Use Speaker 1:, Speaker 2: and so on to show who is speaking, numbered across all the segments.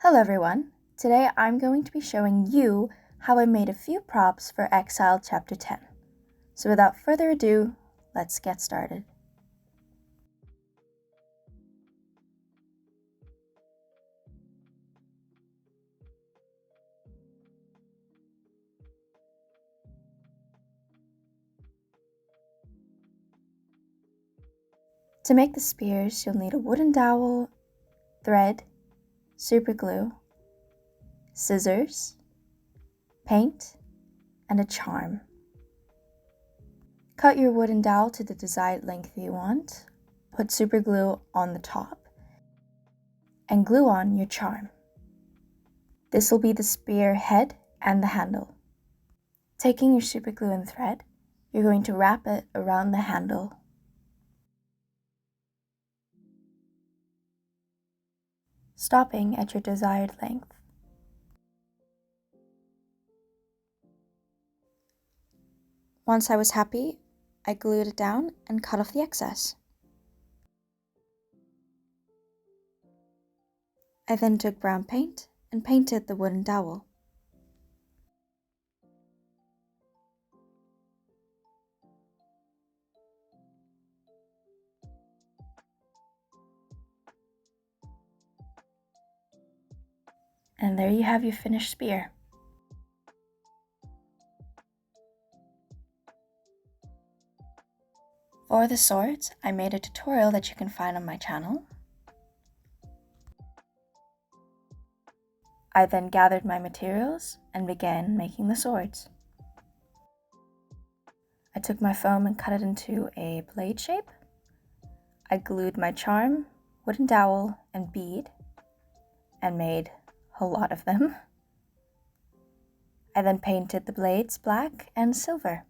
Speaker 1: Hello everyone! Today I'm going to be showing you how I made a few props for Exiled Chapter 10. So without further ado, let's get started. To make the spears, you'll need a wooden dowel, thread, super glue, scissors, paint, and a charm. Cut your wooden dowel to the desired length you want, put super glue on the top, and glue on your charm. This will be the spear head and the handle. Taking your super glue and thread, you're going to wrap it around the handle. Stopping at your desired length. Once I was happy, I glued it down and cut off the excess. I then took brown paint and painted the wooden dowel. And there you have your finished spear. For the swords, I made a tutorial that you can find on my channel. I then gathered my materials and began making the swords. I took my foam and cut it into a blade shape. I glued my charm, wooden dowel, and bead, and made a lot of them. I then painted the blades black and silver.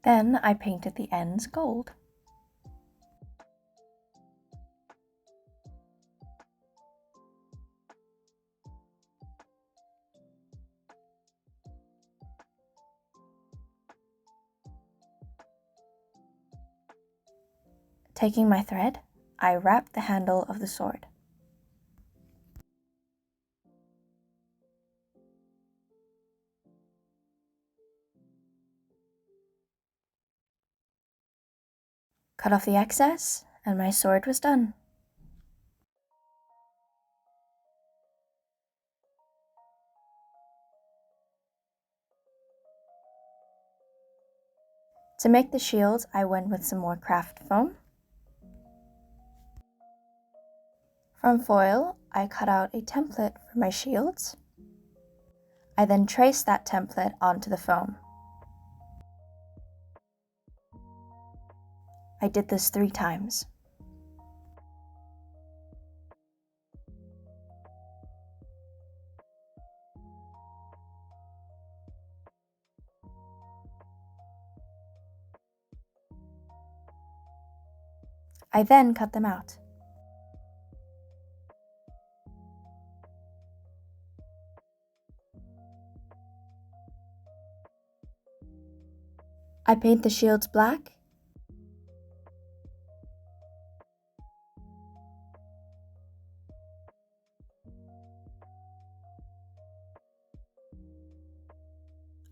Speaker 1: Then I painted the ends gold. Taking my thread, I wrapped the handle of the sword. Cut off the excess, and my sword was done. To make the shields, I went with some more craft foam. From foil, I cut out a template for my shields. I then traced that template onto the foam. I did this 3 times. I then cut them out. I paint the shields black.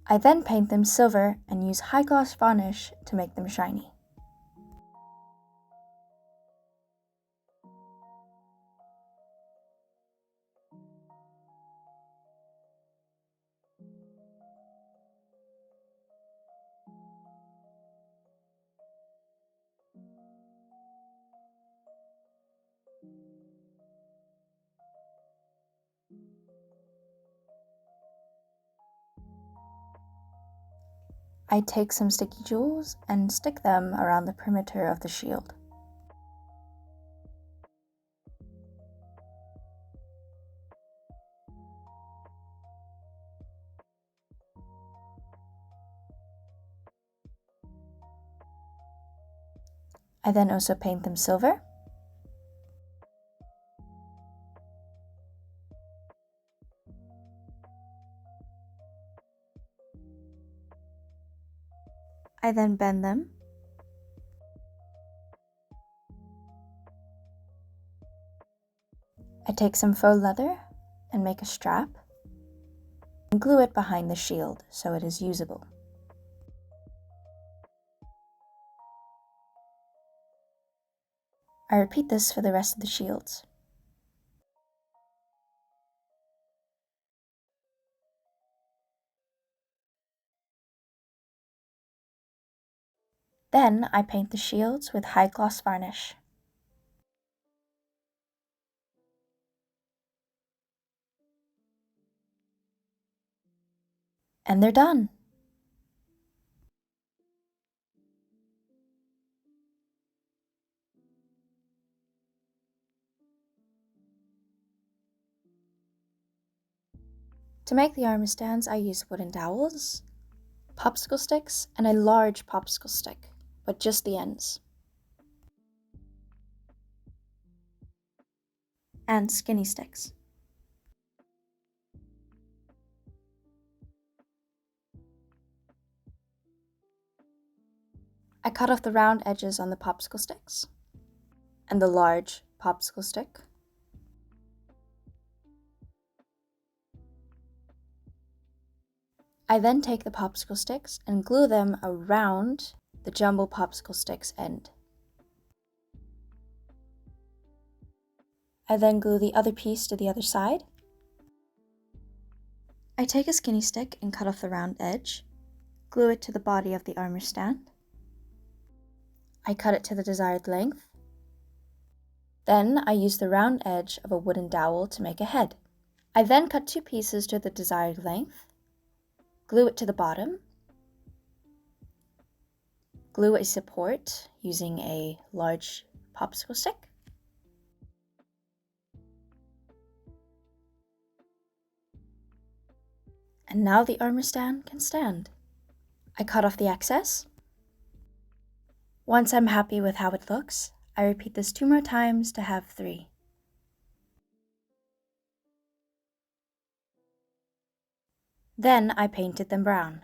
Speaker 1: I then paint them silver and use high gloss varnish to make them shiny. I take some sticky jewels and stick them around the perimeter of the shield. I then also paint them silver. I then bend them. I take some faux leather and make a strap and glue it behind the shield so it is usable. I repeat this for the rest of the shields. Then I paint the shields with high gloss varnish. And they're done! To make the armor stands, I use wooden dowels, popsicle sticks, and a large popsicle stick, but just the ends, and skinny sticks. I cut off the round edges on the popsicle sticks and the large popsicle stick. I then take the popsicle sticks and glue them around the jumbo popsicle stick's end. I then glue the other piece to the other side. I take a skinny stick and cut off the round edge, glue it to the body of the armor stand. I cut it to the desired length. Then I use the round edge of a wooden dowel to make a head. I then cut 2 pieces to the desired length, glue it to the bottom, glue a support using a large popsicle stick, and now the armor stand can stand. I cut off the excess. Once I'm happy with how it looks, I repeat this 2 more times to have 3. Then I painted them brown.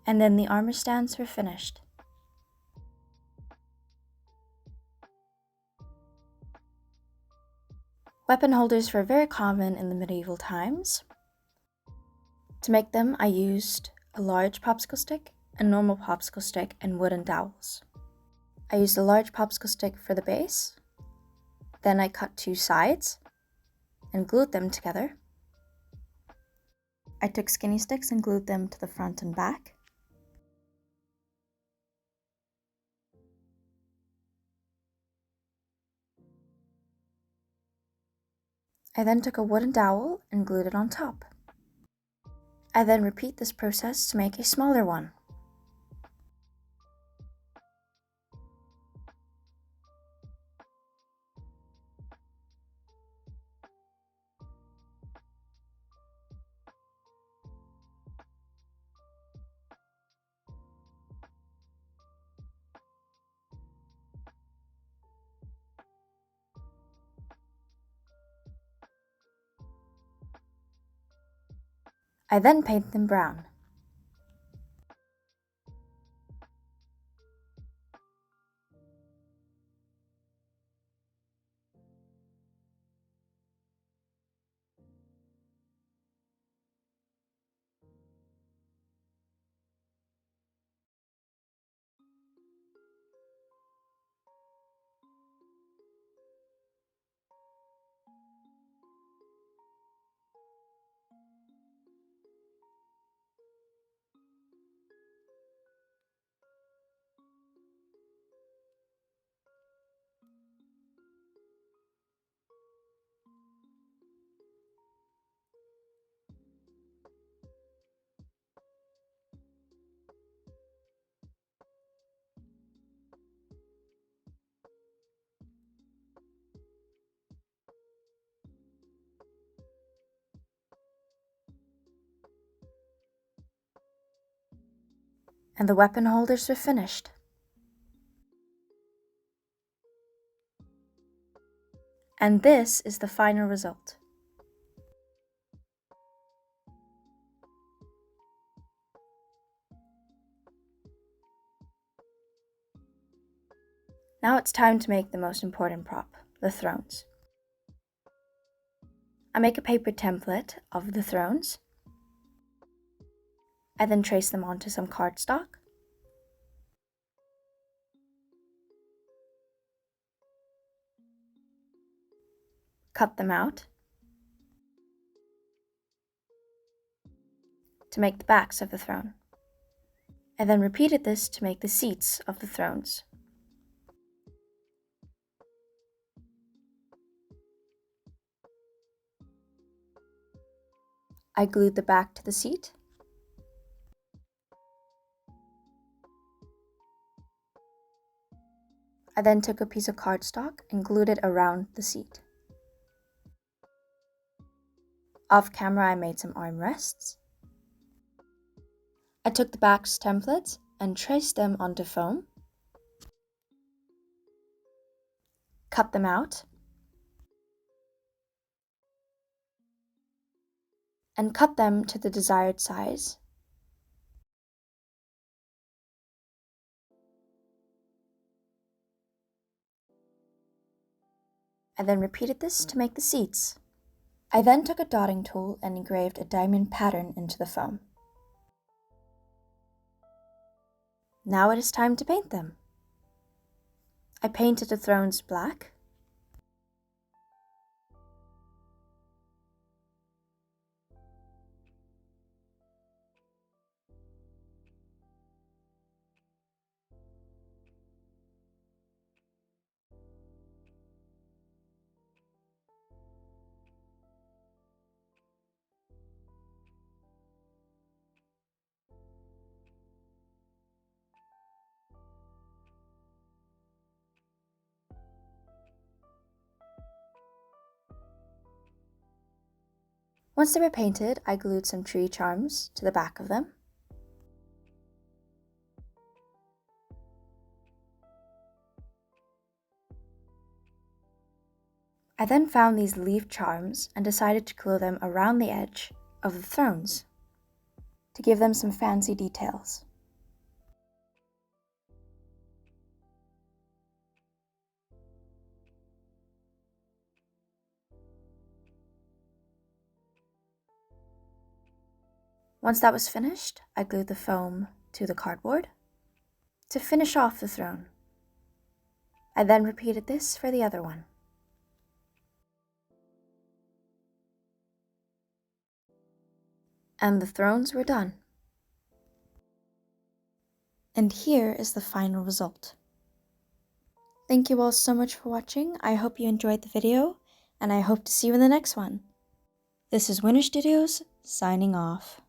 Speaker 1: And then the armor stands were finished. Weapon holders were very common in the medieval times. To make them, I used a large popsicle stick, a normal popsicle stick, and wooden dowels. I used a large popsicle stick for the base. Then I cut 2 sides and glued them together. I took skinny sticks and glued them to the front and back. I then took a wooden dowel and glued it on top. I then repeat this process to make a smaller one. I then paint them brown. And the weapon holders were finished. And this is the final result. Now it's time to make the most important prop, the thrones. I make a paper template of the thrones. I then trace them onto some cardstock. Cut them out to make the backs of the throne. I then repeated this to make the seats of the thrones. I glued the back to the seat. I then took a piece of cardstock and glued it around the seat. Off camera, I made some armrests. I took the back's templates and traced them onto foam. Cut them out. And cut them to the desired size. I then repeated this to make the seats. I then took a dotting tool and engraved a diamond pattern into the foam. Now it is time to paint them. I painted the thrones black. Once they were painted, I glued some tree charms to the back of them. I then found these leaf charms and decided to glue them around the edge of the thrones to give them some fancy details. Once that was finished, I glued the foam to the cardboard to finish off the throne. I then repeated this for the other one. And the thrones were done. And here is the final result. Thank you all so much for watching. I hope you enjoyed the video, and I hope to see you in the next one. This is Winner Studios, signing off.